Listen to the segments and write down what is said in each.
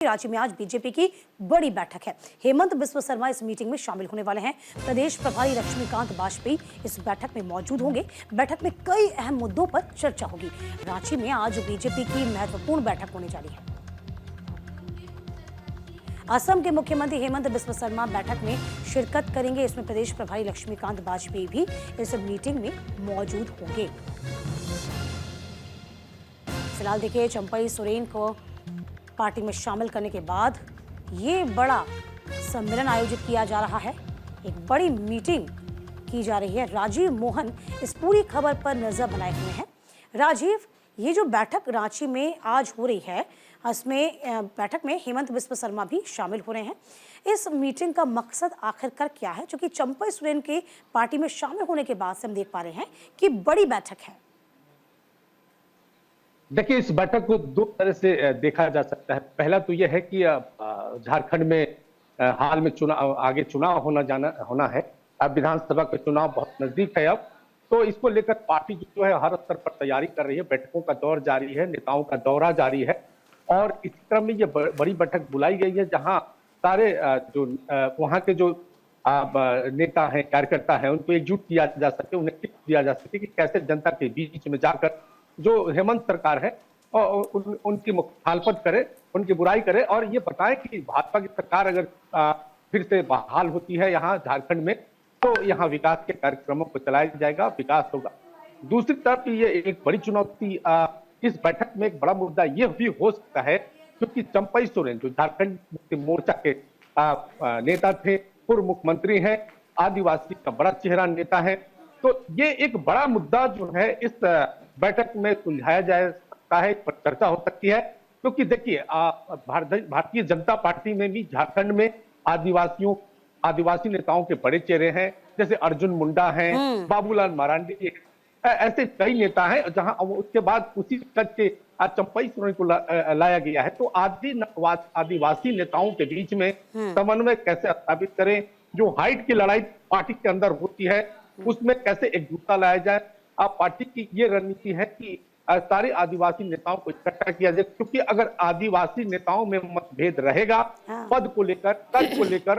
राज्य में आज बीजेपी की बड़ी बैठक है। हेमंत बिस्व शर्मा इस मीटिंग में शामिल होने वाले हैं। प्रदेश प्रभारी लक्ष्मीकांत वाजपेयी इस बैठक में मौजूद होंगे। बैठक में कई अहम मुद्दों पर चर्चा होगी। रांची में आज बीजेपी की महत्वपूर्ण बैठक होने जा रही है। असम के मुख्यमंत्री हेमंत बिस्व शर्मा बैठक में शिरकत करेंगे। इसमें प्रदेश प्रभारी लक्ष्मीकांत वाजपेयी भी इस मीटिंग में मौजूद होंगे। फिलहाल देखिए, चंपई सोरेन को पार्टी में शामिल करने के बाद ये बड़ा सम्मेलन आयोजित किया जा रहा है। एक बड़ी मीटिंग की जा रही है। राजीव मोहन इस पूरी खबर पर नजर बनाए हुए हैं। राजीव, ये जो बैठक रांची में आज हो रही है, इसमें बैठक में हेमंत बिस्व शर्मा भी शामिल हो रहे हैं। इस मीटिंग का मकसद आखिरकार क्या है? क्योंकि चंपई सोरेन के पार्टी में शामिल होने के बाद से हम देख पा रहे हैं कि बड़ी बैठक है। देखिए, इस बैठक को दो तरह से देखा जा सकता है। पहला तो यह है कि झारखंड में हाल में आगे चुनाव होना है। अब विधानसभा के चुनाव बहुत नजदीक है। अब तो इसको लेकर पार्टी जो है हर स्तर पर तैयारी कर रही है। बैठकों का दौर जारी है, नेताओं का दौरा जारी है और इस क्रम में ये बड़ी बैठक बुलाई गई है, जहां सारे जो वहां के जो नेता हैं, कार्यकर्ता हैं, उनको एकजुट किया जा सके, उन्हें टिप्स दिया जा सके कि कैसे जनता के बीच में जाकर जो हेमंत सरकार है और उनकी मुखालफत करे, उनकी बुराई करे और ये बताएं कि भाजपा की सरकार अगर फिर से बहाल होती है यहाँ झारखंड में, तो यहाँ विकास के कार्यक्रमों को चलाया जाएगा, विकास होगा। दूसरी तरफ ये एक बड़ी चुनौती इस बैठक में एक बड़ा मुद्दा ये भी हो सकता है, क्योंकि चंपई सोरेन जो झारखंड मुक्ति मोर्चा के नेता थे, पूर्व मुख्यमंत्री हैं, आदिवासी का बड़ा चेहरा नेता है, तो ये एक बड़ा मुद्दा जो है इस बैठक में सुलझाया जा सकता है, पर चर्चा हो सकती है। क्योंकि देखिए, भारतीय जनता पार्टी में भी झारखंड में आदिवासी नेताओं के बड़े चेहरे हैं, जैसे अर्जुन मुंडा हैं, बाबूलाल मरांडी, ऐसे कई नेता हैं, जहां उसके बाद उसी कद के चंपई सोरेन को लाया गया है। तो आदिवासी नेताओं के बीच में समन्वय कैसे स्थापित करें, जो हाइट की लड़ाई पार्टी के अंदर होती है उसमें कैसे एकजुटता लाया जाए। अब पार्टी की ये रणनीति है कि सारे आदिवासी नेताओं को इकट्ठा किया जाए, क्योंकि अगर आदिवासी नेताओं में मतभेद रहेगा पद को लेकर, कद को लेकर,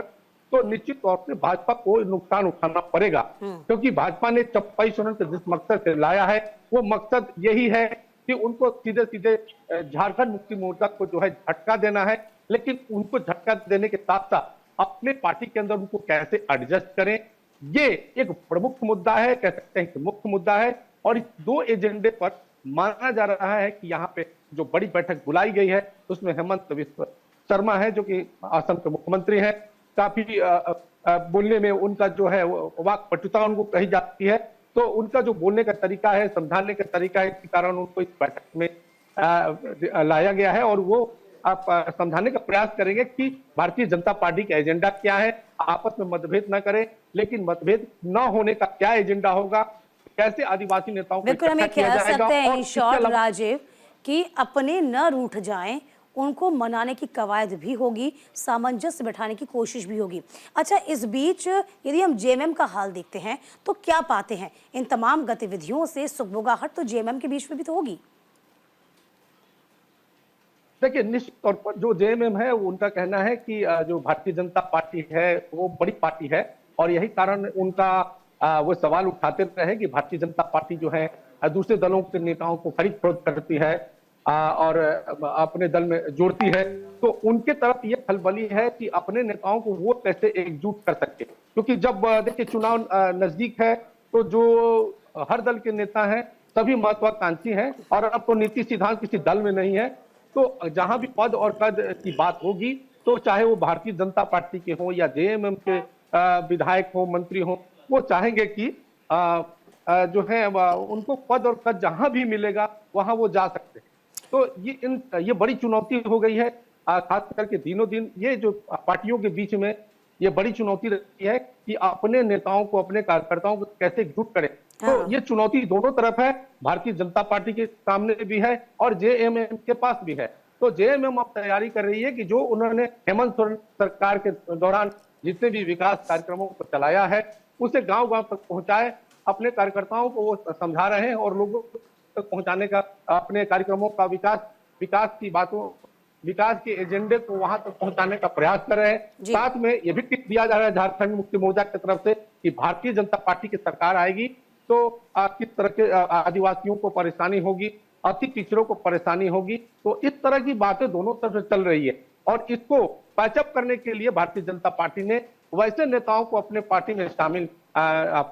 तो निश्चित तौर से भाजपा को नुकसान उठाना पड़ेगा। क्योंकि भाजपा ने चंपई सोरेन को जिस मकसद से लाया है, वो मकसद यही है कि उनको सीधे सीधे झारखंड मुक्ति मोर्चा को जो है झटका देना है। लेकिन उनको झटका देने के साथ साथ अपने पार्टी के अंदर उनको कैसे एडजस्ट करें, ये एक प्रमुख मुद्दा है, कह सकते हैं कि मुख्य मुद्दा है। और इस दो एजेंडे पर माना जा रहा है कि यहाँ पे जो बड़ी बैठक बुलाई गई है उसमें हेमंत बिस्व शर्मा है, जो कि असम के मुख्यमंत्री हैं। काफी बोलने में उनका जो है वाक पटुता उनको कही जाती है, तो उनका जो बोलने का तरीका है, समझाने का तरीका है, इस कारण उनको इस बैठक में लाया गया है। और वो आप समझाने का प्रयास करेंगे कि भारतीय जनता पार्टी का एजेंडा क्या है, आपस में मतभेद न करें, लेकिन मतभेद न होने का क्या एजेंडा होगा, कैसे आदिवासी नेताओं को बिल्कुल हमें कह सकते हैं इन शॉर्ट राजीव कि अपने न रूठ जाएं, उनको मनाने की कवायद भी होगी, सामंजस्य बैठाने की कोशिश भी होगी। अच्छा, इस बीच यदि हम जेएमएम का हाल देखते हैं तो क्या पाते हैं? इन तमाम गतिविधियों से सुगबुगाहट तो जेएमएम के बीच में भी तो होगी। देखिए, निश्चित तौर पर जो जेएमएम है उनका कहना है कि जो भारतीय जनता पार्टी है वो बड़ी पार्टी है और यही कारण उनका वो सवाल उठाते रहे कि भारतीय जनता पार्टी जो है दूसरे दलों के नेताओं को खरीद फरोख्त करती है और अपने दल में जोड़ती है। तो उनके तरफ ये खलबली है कि अपने नेताओं को वो कैसे एकजुट कर सकते, क्योंकि जब देखिए चुनाव नजदीक है तो जो हर दल के नेता हैं सभी महत्वाकांक्षी हैं और अब तो नीति सिद्धांत किसी दल में नहीं है। तो जहां भी पद और कद की बात होगी, तो चाहे वो भारतीय जनता पार्टी के हो या जेएमएम के विधायक हो, मंत्री हो, वो चाहेंगे कि जो है उनको पद और कद जहां भी मिलेगा वहां वो जा सकते हैं। तो ये बड़ी चुनौती हो गई है, खास करके दिनों दिन ये जो पार्टियों के बीच में ये बड़ी चुनौती रहती है कि अपने नेताओं को, अपने कार्यकर्ताओं को कैसे एकजुट करें। तो ये चुनौती दोनों तरफ है, भारतीय जनता पार्टी के सामने भी है और जेएमएम के पास भी है। तो जेएमएम अब तैयारी कर रही है कि जो उन्होंने हेमंत सोरेन सरकार के दौरान जितने भी विकास कार्यक्रमों को चलाया है उसे गांव-गांव तक पहुंचाए। अपने कार्यकर्ताओं को वो समझा रहे हैं और लोगों तक पहुंचाने का, अपने कार्यक्रमों का विकास की बातों विकास के एजेंडे को वहां तक पहुंचाने का प्रयास कर रहे हैं। जी। साथ में ये भी टिप्स दिया जा रहा है झारखंड मुक्ति मोर्चा की तरफ से कि भारतीय जनता पार्टी की सरकार आएगी तो किस तरह के आदिवासियों को परेशानी होगी, अति पिछड़ों को परेशानी होगी। तो इस तरह की बातें दोनों तरफ से चल रही है और इसको पैचअप करने के लिए भारतीय जनता पार्टी ने वैसे नेताओं को अपने पार्टी में शामिल किया